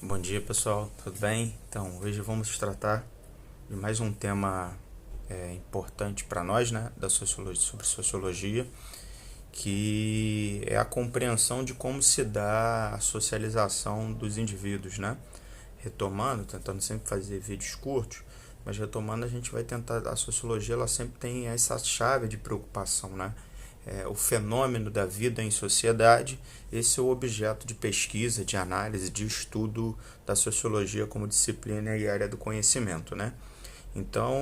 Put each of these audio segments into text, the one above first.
Bom dia, pessoal, tudo bem? Então, hoje vamos tratar de mais um tema importante para nós, né, da sociologia, sobre sociologia, que é a compreensão de como se dá a socialização dos indivíduos, né? Retomando, tentando sempre fazer vídeos curtos, mas retomando a gente vai tentar, a sociologia ela sempre tem essa chave de preocupação, né? O fenômeno da vida em sociedade, esse é o objeto de pesquisa, de análise, de estudo da sociologia como disciplina e área do conhecimento, né? Então,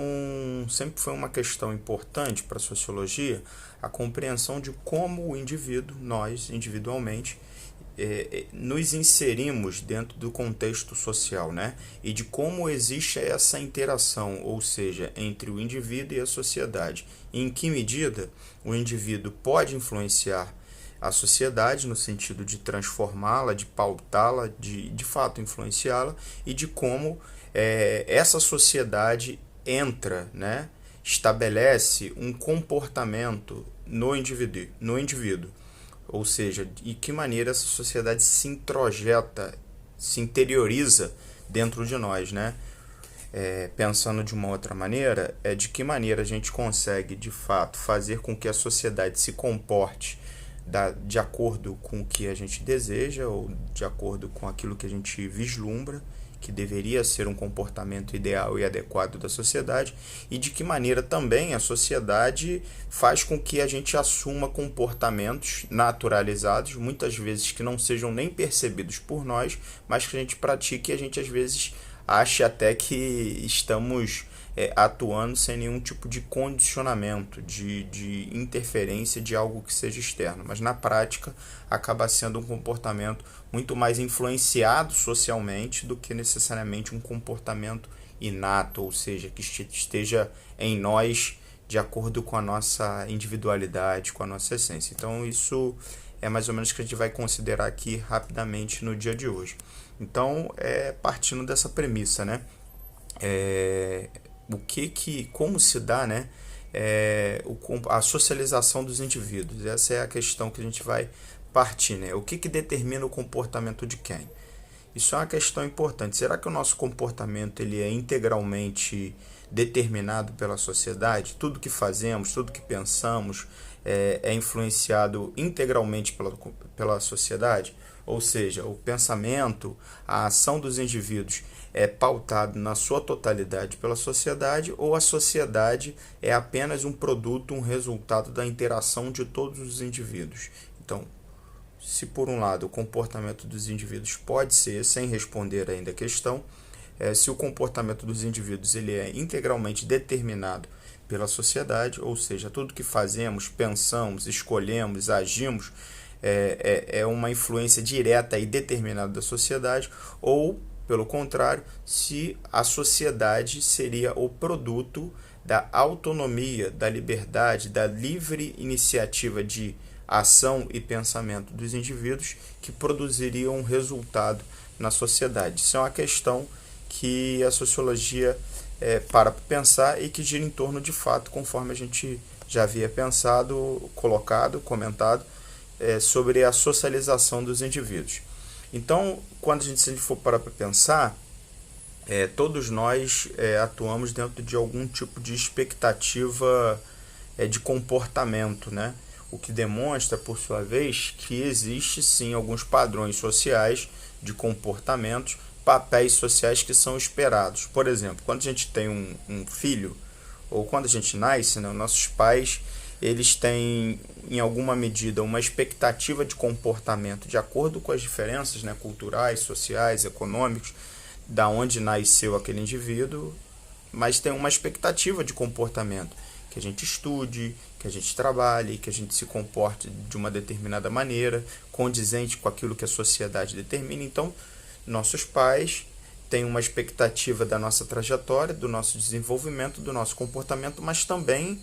sempre foi uma questão importante para a sociologia a compreensão de como o indivíduo, nós individualmente, nos inserimos dentro do contexto social, né? E de como existe essa interação, ou seja, entre o indivíduo e a sociedade. E em que medida o indivíduo pode influenciar a sociedade no sentido de transformá-la, de pautá-la, de fato influenciá-la, e de como essa sociedade entra, né? Estabelece um comportamento no indivíduo, ou seja, de que maneira essa sociedade se introjeta, se interioriza dentro de nós, né? Pensando de uma outra maneira, é de que maneira a gente consegue, de fato, fazer com que a sociedade se comporte de acordo com o que a gente deseja ou de acordo com aquilo que a gente vislumbra que deveria ser um comportamento ideal e adequado da sociedade, e de que maneira também a sociedade faz com que a gente assuma comportamentos naturalizados, muitas vezes que não sejam nem percebidos por nós, mas que a gente pratique e a gente às vezes acha até que estamos atuando sem nenhum tipo de condicionamento, de interferência de algo que seja externo, mas na prática acaba sendo um comportamento muito mais influenciado socialmente do que necessariamente um comportamento inato, ou seja, que esteja em nós de acordo com a nossa individualidade, com a nossa essência. Então isso é mais ou menos o que a gente vai considerar aqui rapidamente no dia de hoje. Então, partindo dessa premissa, né? Como se dá, né? A socialização dos indivíduos. Essa é a questão que a gente vai partir, né? O que determina o comportamento de quem? Isso é uma questão importante. Será que o nosso comportamento ele é integralmente determinado pela sociedade? Tudo que fazemos, tudo que pensamos é influenciado integralmente pela sociedade? Ou seja, o pensamento, a ação dos indivíduos é pautado na sua totalidade pela sociedade, ou a sociedade é apenas um produto, um resultado da interação de todos os indivíduos? Então, se por um lado o comportamento dos indivíduos pode ser, sem responder ainda a questão, se o comportamento dos indivíduos ele é integralmente determinado pela sociedade, ou seja, tudo que fazemos, pensamos, escolhemos, agimos é uma influência direta e determinada da sociedade, ou, pelo contrário, se a sociedade seria o produto da autonomia, da liberdade, da livre iniciativa de ação e pensamento dos indivíduos que produziriam um resultado na sociedade. Isso é uma questão que a sociologia para pensar e que gira em torno de fato, conforme a gente já havia pensado, colocado, comentado, sobre a socialização dos indivíduos. Então, quando se a gente for parar para pensar, todos nós atuamos dentro de algum tipo de expectativa de comportamento, né? O que demonstra, por sua vez, que existe sim alguns padrões sociais de comportamentos, papéis sociais que são esperados. Por exemplo, quando a gente tem um filho, ou quando a gente nasce, né, nossos pais eles têm, em alguma medida, uma expectativa de comportamento de acordo com as diferenças, né, culturais, sociais, econômicos, da onde nasceu aquele indivíduo, mas tem uma expectativa de comportamento, que a gente estude, que a gente trabalhe, que a gente se comporte de uma determinada maneira, condizente com aquilo que a sociedade determina. Então, nossos pais têm uma expectativa da nossa trajetória, do nosso desenvolvimento, do nosso comportamento, mas também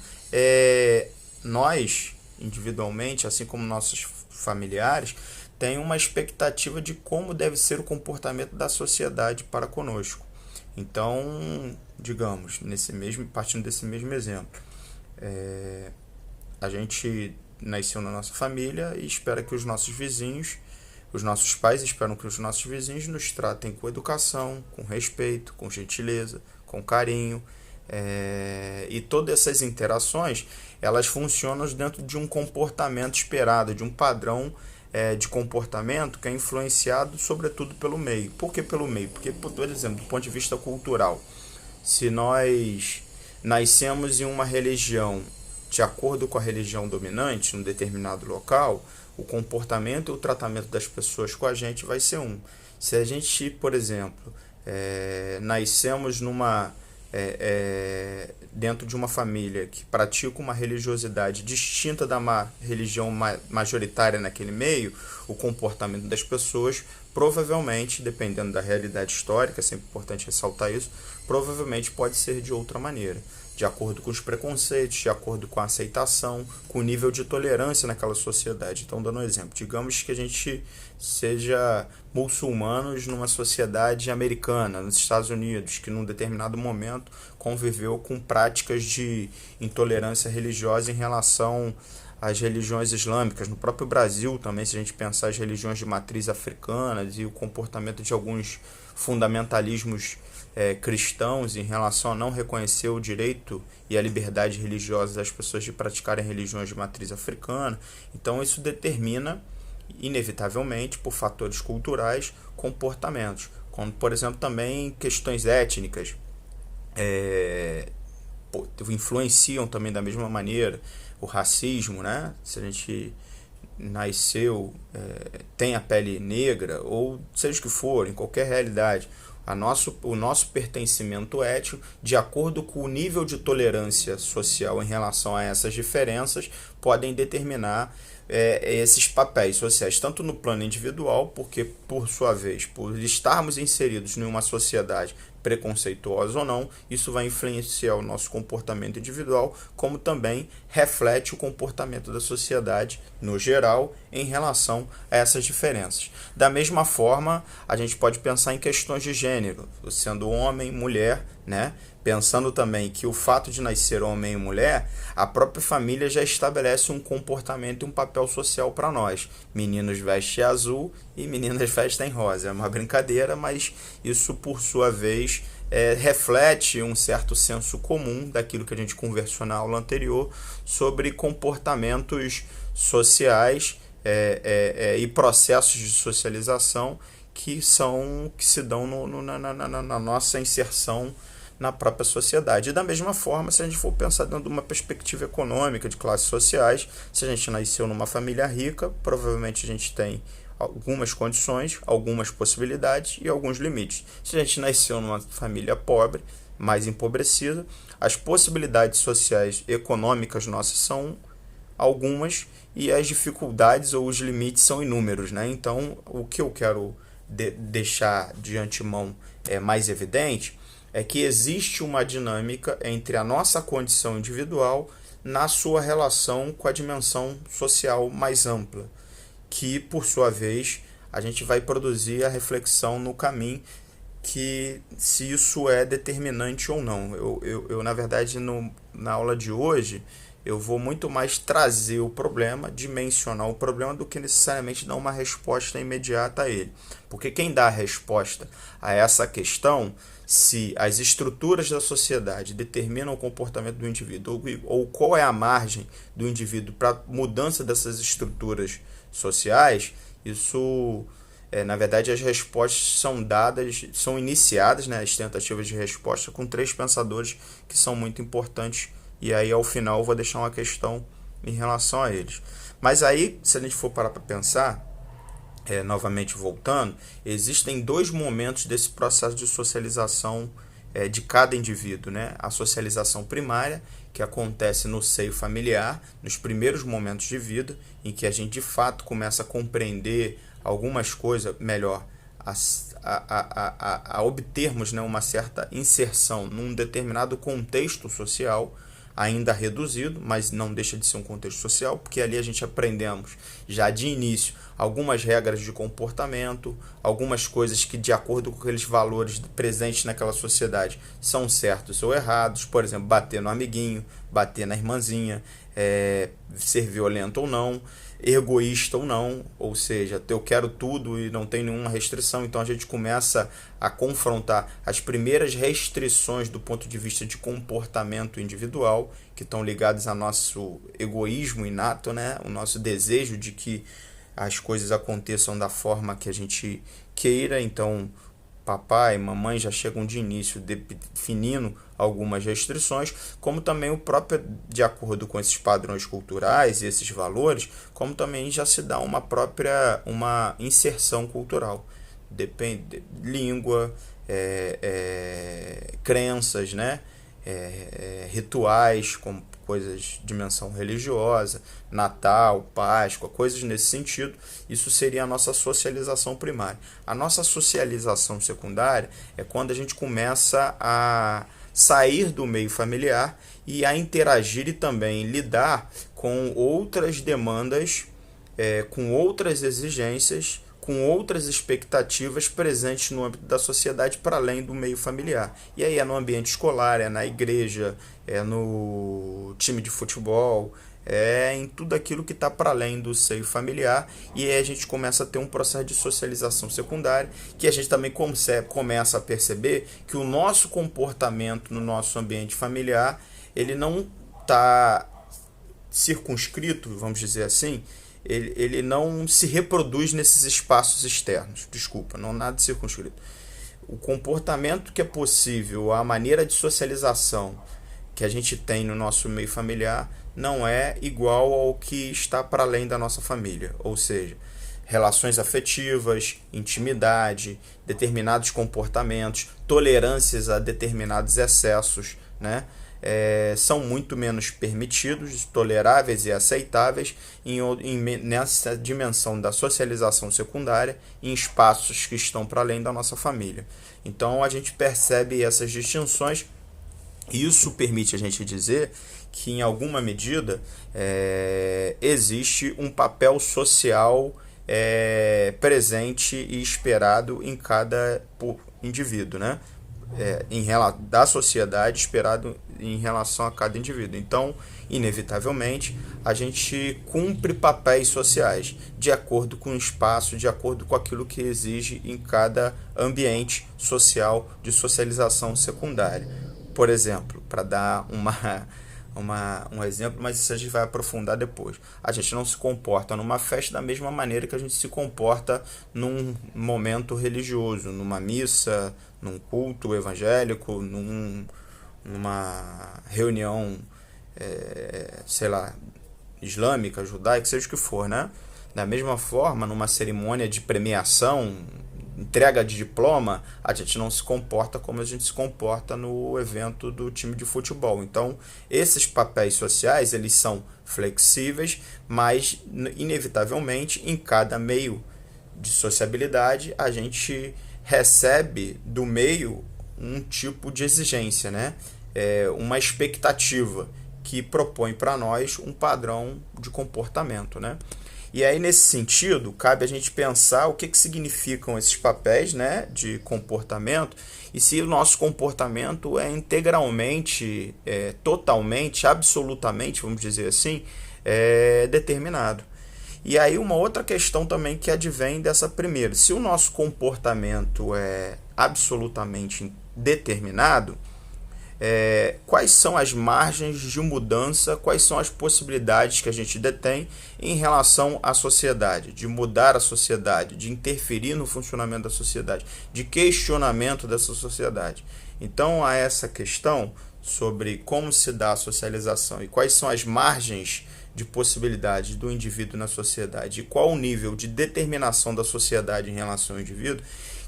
nós, individualmente, assim como nossos familiares, têm uma expectativa de como deve ser o comportamento da sociedade para conosco. Então, digamos, partindo desse mesmo exemplo, a gente nasceu na nossa família e espera que os nossos vizinhos Os nossos pais esperam que os nossos vizinhos nos tratem com educação, com respeito, com gentileza, com carinho. E todas essas interações, elas funcionam dentro de um comportamento esperado, de um padrão de comportamento que é influenciado sobretudo pelo meio. Por que pelo meio? Porque, por exemplo, do ponto de vista cultural, se nós nascemos em uma religião de acordo com a religião dominante, em um determinado local, o comportamento e o tratamento das pessoas com a gente vai ser um. Se a gente, por exemplo, nascemos dentro de uma família que pratica uma religiosidade distinta da religião majoritária naquele meio, o comportamento das pessoas provavelmente, dependendo da realidade histórica, é sempre importante ressaltar isso, provavelmente pode ser de outra maneira, de acordo com os preconceitos, de acordo com a aceitação, com o nível de tolerância naquela sociedade. Então, dando um exemplo, digamos que a gente seja muçulmanos numa sociedade americana, nos Estados Unidos, que num determinado momento conviveu com práticas de intolerância religiosa em relação às religiões islâmicas. No próprio Brasil também, se a gente pensar as religiões de matriz africana e o comportamento de alguns fundamentalismos cristãos em relação a não reconhecer o direito e a liberdade religiosa das pessoas de praticarem religiões de matriz africana. Então isso determina, inevitavelmente, por fatores culturais, comportamentos, como, por exemplo, também questões étnicas influenciam também da mesma maneira. O racismo, né? Se a gente nasceu, tem a pele negra, ou seja o que for, em qualquer realidade, o nosso pertencimento étnico, de acordo com o nível de tolerância social em relação a essas diferenças, podem determinar esses papéis sociais, tanto no plano individual, porque, por sua vez, por estarmos inseridos em uma sociedade preconceituosa ou não, isso vai influenciar o nosso comportamento individual, como também reflete o comportamento da sociedade no geral em relação a essas diferenças. Da mesma forma, a gente pode pensar em questões de gênero, sendo homem, mulher, né? Pensando também que o fato de nascer homem e mulher, a própria família já estabelece um comportamento e um papel social para nós. Meninos vestem azul e meninas vestem rosa. É uma brincadeira, mas isso, por sua vez, reflete um certo senso comum daquilo que a gente conversou na aula anterior sobre comportamentos sociais e processos de socialização que se dão na nossa inserção na própria sociedade. E da mesma forma, se a gente for pensar dentro de uma perspectiva econômica de classes sociais, se a gente nasceu numa família rica, provavelmente a gente tem algumas condições, algumas possibilidades e alguns limites. Se a gente nasceu numa família pobre, mais empobrecida, as possibilidades sociais e econômicas nossas são algumas e as dificuldades ou os limites são inúmeros, né? Então, o que eu quero deixar de antemão mais evidente é que existe uma dinâmica entre a nossa condição individual na sua relação com a dimensão social mais ampla, que, por sua vez, a gente vai produzir a reflexão no caminho que se isso é determinante ou não. Eu na verdade, na aula de hoje, eu vou muito mais trazer o problema, dimensionar o problema, do que necessariamente dar uma resposta imediata a ele. Porque quem dá a resposta a essa questão, se as estruturas da sociedade determinam o comportamento do indivíduo, ou qual é a margem do indivíduo para mudança dessas estruturas sociais, isso, na verdade, as respostas são iniciadas, né, as tentativas de resposta, com 3 pensadores que são muito importantes. E aí, ao final, eu vou deixar uma questão em relação a eles. Mas aí, se a gente for parar para pensar, novamente voltando, existem 2 momentos desse processo de socialização de cada indivíduo, né? A socialização primária, que acontece no seio familiar, nos primeiros momentos de vida, em que a gente, de fato, começa a compreender algumas coisas melhor, a obtermos, né, uma certa inserção num determinado contexto social, ainda reduzido, mas não deixa de ser um contexto social, porque ali a gente aprendemos já de início algumas regras de comportamento, algumas coisas que, de acordo com aqueles valores presentes naquela sociedade, são certos ou errados. Por exemplo, bater no amiguinho, bater na irmãzinha, ser violento ou não. egoísta ou não, ou seja, eu quero tudo e não tem nenhuma restrição. Então a gente começa a confrontar as primeiras restrições do ponto de vista de comportamento individual, que estão ligadas ao nosso egoísmo inato, né? O nosso desejo de que as coisas aconteçam da forma que a gente queira. Então papai e mamãe já chegam de início definindo algumas restrições, como também o próprio, de acordo com esses padrões culturais e esses valores, como também já se dá uma inserção cultural. Depende língua, crenças, né? Rituais, como coisas de dimensão religiosa, Natal, Páscoa, coisas nesse sentido. Isso seria a nossa socialização primária. A nossa socialização secundária é quando a gente começa a sair do meio familiar e a interagir e também lidar com outras demandas, com outras exigências, com outras expectativas presentes no âmbito da sociedade para além do meio familiar. E aí é no ambiente escolar, é na igreja, é no time de futebol, é em tudo aquilo que está para além do seio familiar. E aí a gente começa a ter um processo de socialização secundária, que a gente também começa a perceber que o nosso comportamento no nosso ambiente familiar, ele não está circunscrito, vamos dizer assim, ele não se reproduz nesses espaços externos. Desculpa, não nada circunscrito. O comportamento que é possível, a maneira de socialização que a gente tem no nosso meio familiar não é igual ao que está para além da nossa família. Ou seja, relações afetivas, intimidade, determinados comportamentos, tolerâncias a determinados excessos, né? São muito menos permitidos, toleráveis e aceitáveis nessa dimensão da socialização secundária, em espaços que estão para além da nossa família. Então a gente percebe essas distinções. Isso permite a gente dizer que, em alguma medida, existe um papel social presente e esperado em cada indivíduo, né? Da sociedade, esperado em relação a cada indivíduo. Então, inevitavelmente, a gente cumpre papéis sociais de acordo com o espaço, de acordo com aquilo que exige em cada ambiente social de socialização secundária. Por exemplo, para dar um exemplo, mas isso a gente vai aprofundar depois. A gente não se comporta numa festa da mesma maneira que a gente se comporta num momento religioso, numa missa, num culto evangélico, numa reunião, islâmica, judaica, seja o que for, né? Da mesma forma, numa cerimônia de premiação, entrega de diploma, a gente não se comporta como a gente se comporta no evento do time de futebol. Então, esses papéis sociais, eles são flexíveis, mas inevitavelmente em cada meio de sociabilidade a gente recebe do meio um tipo de exigência, né? Uma expectativa que propõe para nós um padrão de comportamento, né? E aí, nesse sentido, cabe a gente pensar o que significam esses papéis, né, de comportamento, e se o nosso comportamento é integralmente, totalmente, absolutamente, vamos dizer assim, determinado. E aí uma outra questão também que advém dessa primeira: se o nosso comportamento é absolutamente determinado, quais são as margens de mudança, quais são as possibilidades que a gente detém em relação à sociedade, de mudar a sociedade, de interferir no funcionamento da sociedade, de questionamento dessa sociedade. Então, a essa questão sobre como se dá a socialização e quais são as margens de possibilidade do indivíduo na sociedade e qual o nível de determinação da sociedade em relação ao indivíduo,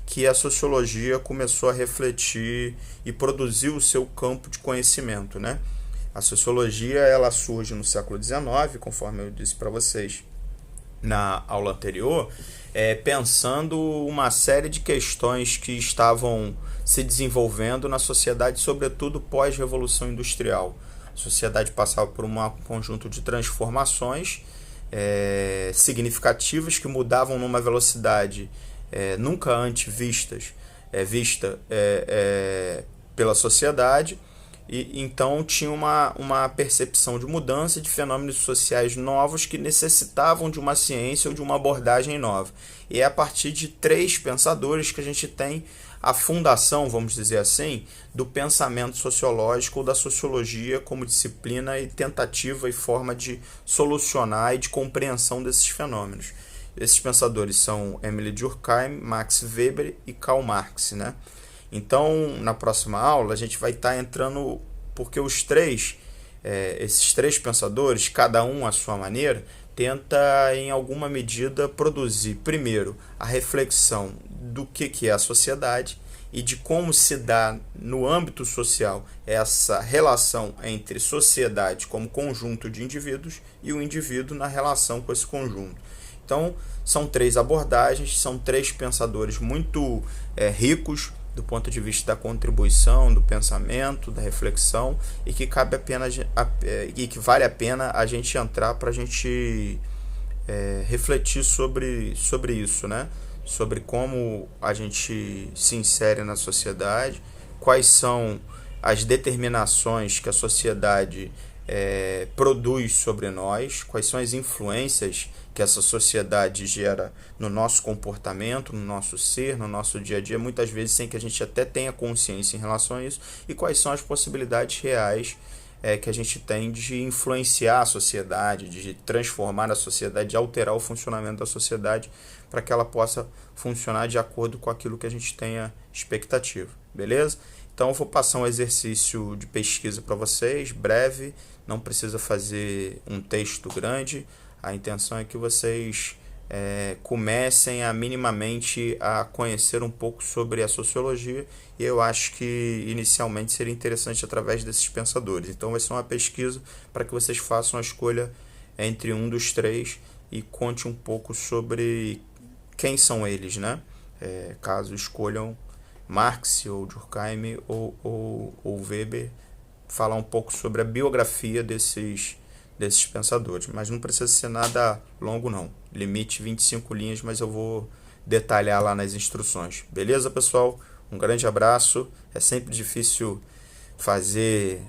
que a sociologia começou a refletir e produzir o seu campo de conhecimento, né? A sociologia, ela surge no século XIX, conforme eu disse para vocês na aula anterior, pensando uma série de questões que estavam se desenvolvendo na sociedade, sobretudo pós-revolução industrial. A sociedade passava por um conjunto de transformações significativas que mudavam numa velocidade nunca antes vista pela sociedade, E então tinha uma percepção de mudança de fenômenos sociais novos que necessitavam de uma ciência ou de uma abordagem nova. E é a partir de três pensadores que a gente tem a fundação, vamos dizer assim, do pensamento sociológico ou da sociologia como disciplina e tentativa e forma de solucionar e de compreensão desses fenômenos. Esses pensadores são Emile Durkheim, Max Weber e Karl Marx, né? Então, na próxima aula, a gente vai estar entrando, porque os três, esses três pensadores, cada um à sua maneira, tenta, em alguma medida, produzir, primeiro, a reflexão do que é a sociedade e de como se dá no âmbito social essa relação entre sociedade como conjunto de indivíduos e o indivíduo na relação com esse conjunto. Então, são três abordagens, são três pensadores muito ricos do ponto de vista da contribuição, do pensamento, da reflexão, e que cabe a pena, e que vale a pena a gente entrar para a gente refletir sobre isso, né? Sobre como a gente se insere na sociedade, quais são as determinações que a sociedade produz sobre nós, quais são as influências que essa sociedade gera no nosso comportamento, no nosso ser, no nosso dia a dia, muitas vezes sem que a gente até tenha consciência em relação a isso, e quais são as possibilidades reais que a gente tem de influenciar a sociedade, de transformar a sociedade, de alterar o funcionamento da sociedade para que ela possa funcionar de acordo com aquilo que a gente tenha expectativa, beleza? Então eu vou passar um exercício de pesquisa para vocês, breve, não precisa fazer um texto grande, a intenção é que vocês comecem a minimamente a conhecer um pouco sobre a sociologia, e eu acho que inicialmente seria interessante através desses pensadores. Então vai ser uma pesquisa para que vocês façam a escolha entre um dos três e conte um pouco sobre quem são eles, né? Caso escolham Marx ou Durkheim ou Weber, falar um pouco sobre a biografia desses pensadores, mas não precisa ser nada longo não, limite 25 linhas, mas eu vou detalhar lá nas instruções, beleza pessoal? Um grande abraço, é sempre difícil fazer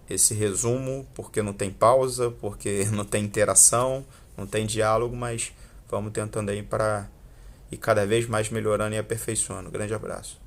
esse resumo, porque não tem pausa, porque não tem interação, não tem diálogo, mas vamos tentando aí para ir cada vez mais melhorando e aperfeiçoando. Grande abraço.